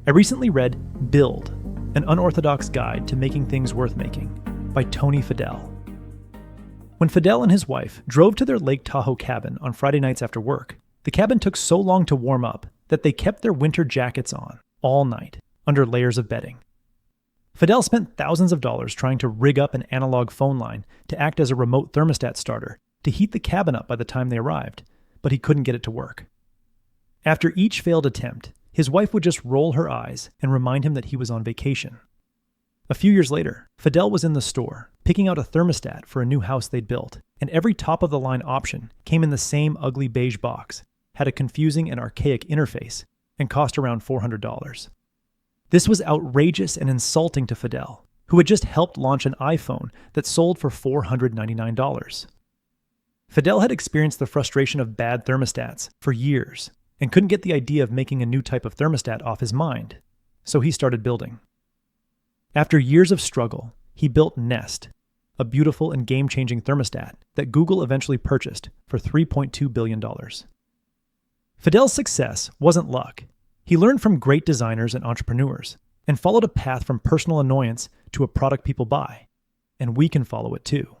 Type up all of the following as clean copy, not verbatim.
I recently read Build, an unorthodox guide to making things worth making by Tony Fadell. When Fadell and his wife drove to their Lake Tahoe cabin on Friday nights after work, the cabin took so long to warm up that they kept their winter jackets on all night under layers of bedding. Fadell spent thousands of dollars trying to rig up an analog phone line to act as a remote thermostat starter to heat the cabin up by the time they arrived, but he couldn't get it to work. After each failed attempt, his wife would just roll her eyes and remind him that he was on vacation. A few years later, Fadell was in the store, picking out a thermostat for a new house they'd built, and every top-of-the-line option came in the same ugly beige box, had a confusing and archaic interface, and cost around $400. This was outrageous and insulting to Fadell, who had just helped launch an iPhone that sold for $499. Fadell had experienced the frustration of bad thermostats for years and couldn't get the idea of making a new type of thermostat off his mind, so he started building. After years of struggle, he built Nest, a beautiful and game-changing thermostat that Google eventually purchased for $3.2 billion. Fadell's success wasn't luck. He learned from great designers and entrepreneurs and followed a path from personal annoyance to a product people buy, and we can follow it too.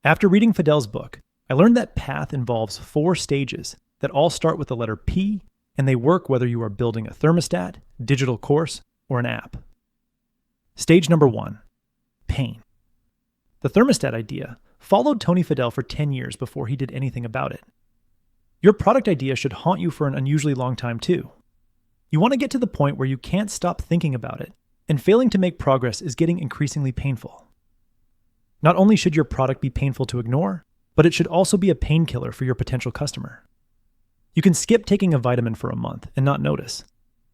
After reading Fadell's book, I learned that path involves 4 stages that all start with the letter P, and they work whether you are building a thermostat, digital course, or an app. Stage number 1, pain. The thermostat idea followed Tony Fadell for 10 years before he did anything about it. Your product idea should haunt you for an unusually long time too. You want to get to the point where you can't stop thinking about it, and failing to make progress is getting increasingly painful. Not only should your product be painful to ignore, but it should also be a painkiller for your potential customer. You can skip taking a vitamin for a month and not notice,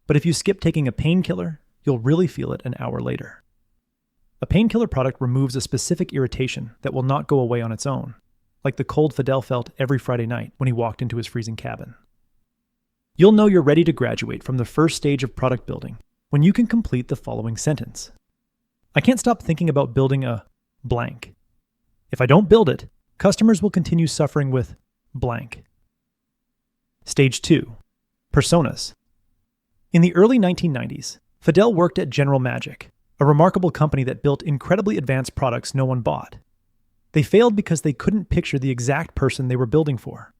but if you skip taking a painkiller, you'll really feel it an hour later. A painkiller product removes a specific irritation that will not go away on its own, like the cold Fadell felt every Friday night when he walked into his freezing cabin. You'll know you're ready to graduate from the first stage of product building when you can complete the following sentence. I can't stop thinking about building a blank. If I don't build it, customers will continue suffering with blank. Stage 2, personas. In the early 1990s, Fadell worked at General Magic, a remarkable company that built incredibly advanced products no one bought. They failed because they couldn't picture the exact person they were building for.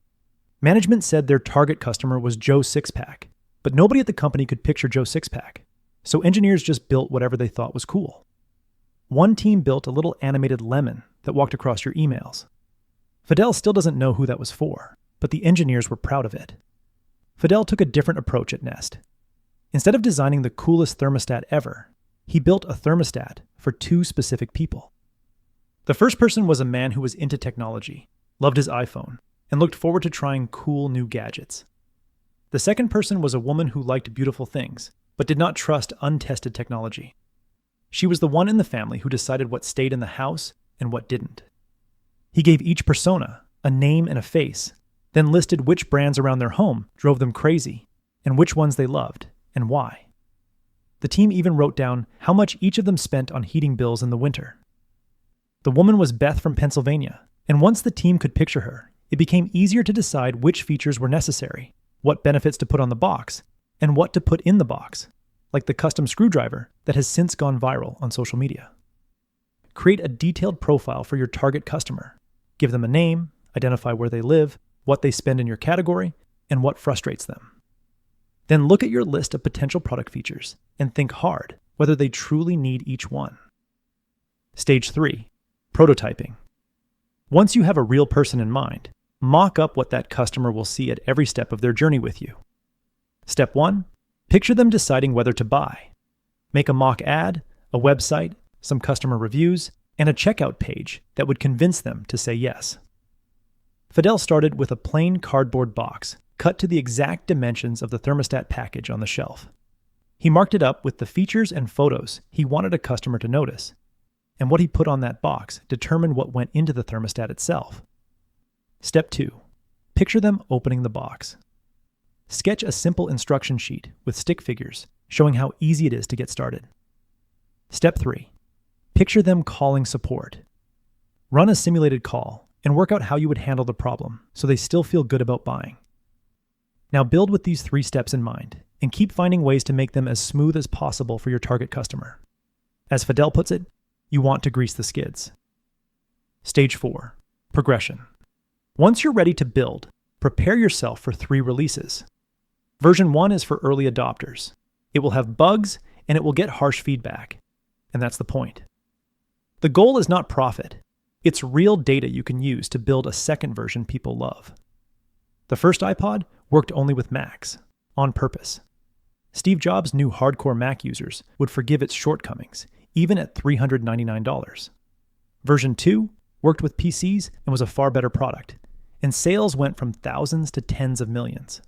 Management said their target customer was Joe Sixpack, but nobody at the company could picture Joe Sixpack, so engineers just built whatever they thought was cool. One team built a little animated lemon that walked across your emails. Fadell still doesn't know who that was for, but the engineers were proud of it. Fadell took a different approach at Nest. Instead of designing the coolest thermostat ever, he built a thermostat for 2 specific people. The first person was a man who was into technology, loved his iPhone, and looked forward to trying cool new gadgets. The second person was a woman who liked beautiful things, but did not trust untested technology. She was the one in the family who decided what stayed in the house and what didn't. He gave each persona a name and a face, then listed which brands around their home drove them crazy, and which ones they loved, and why. The team even wrote down how much each of them spent on heating bills in the winter. The woman was Beth from Pennsylvania, and once the team could picture her, it became easier to decide which features were necessary, what benefits to put on the box, and what to put in the box, like the custom screwdriver that has since gone viral on social media. Create a detailed profile for your target customer. Give them a name, identify where they live, what they spend in your category, and what frustrates them. Then look at your list of potential product features and think hard whether they truly need each one. Stage 3, prototyping. Once you have a real person in mind, mock up what that customer will see at every step of their journey with you. Step 1, picture them deciding whether to buy. Make a mock ad, a website, some customer reviews, and a checkout page that would convince them to say yes. Fadell started with a plain cardboard box cut to the exact dimensions of the thermostat package on the shelf. He marked it up with the features and photos he wanted a customer to notice, and what he put on that box determined what went into the thermostat itself. Step 2, picture them opening the box. Sketch a simple instruction sheet with stick figures showing how easy it is to get started. Step 3, picture them calling support. Run a simulated call and work out how you would handle the problem so they still feel good about buying. Now build with these 3 steps in mind and keep finding ways to make them as smooth as possible for your target customer. As Fadell puts it, you want to grease the skids. Stage 4, progression. Once you're ready to build, prepare yourself for 3 releases. Version 1 is for early adopters. It will have bugs and it will get harsh feedback. And that's the point. The goal is not profit. It's real data you can use to build a second version people love. The first iPod worked only with Macs, on purpose. Steve Jobs knew hardcore Mac users would forgive its shortcomings, even at $399. Version 2 worked with PCs and was a far better product, and sales went from thousands to tens of millions.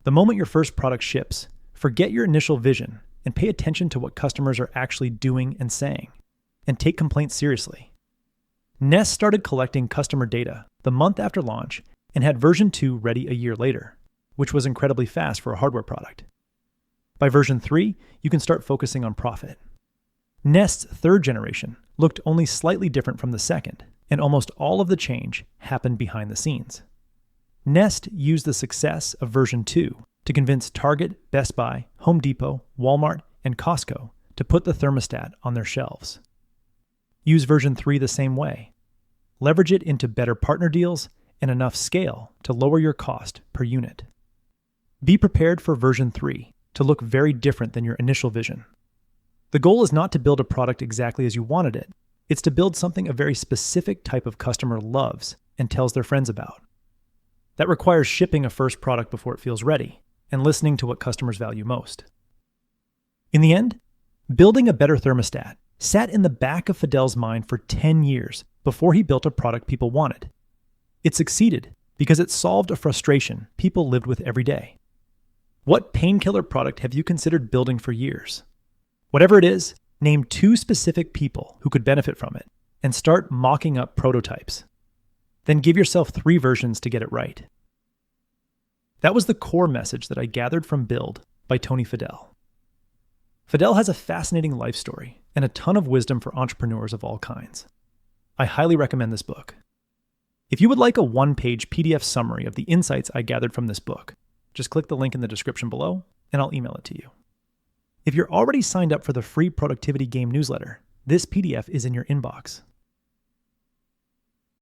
The moment your first product ships, forget your initial vision and pay attention to what customers are actually doing and saying, and take complaints seriously. Nest started collecting customer data the month after launch and had version 2 ready a year later, which was incredibly fast for a hardware product. By version 3, you can start focusing on profit. Nest's third generation looked only slightly different from the second, and almost all of the change happened behind the scenes. Nest used the success of version 2 to convince Target, Best Buy, Home Depot, Walmart, and Costco to put the thermostat on their shelves. Use version 3 the same way. Leverage it into better partner deals and enough scale to lower your cost per unit. Be prepared for version 3 to look very different than your initial vision. The goal is not to build a product exactly as you wanted it. It's to build something a very specific type of customer loves and tells their friends about. That requires shipping a first product before it feels ready and listening to what customers value most. In the end, building a better thermostat sat in the back of Fadell's mind for 10 years before he built a product people wanted. It succeeded because it solved a frustration people lived with every day. What painkiller product have you considered building for years? Whatever it is, name 2 specific people who could benefit from it and start mocking up prototypes. Then give yourself 3 versions to get it right. That was the core message that I gathered from Build by Tony Fadell. Fadell has a fascinating life story and a ton of wisdom for entrepreneurs of all kinds. I highly recommend this book. If you would like a 1-page PDF summary of the insights I gathered from this book, just click the link in the description below and I'll email it to you. If you're already signed up for the free productivity game newsletter, this PDF is in your inbox.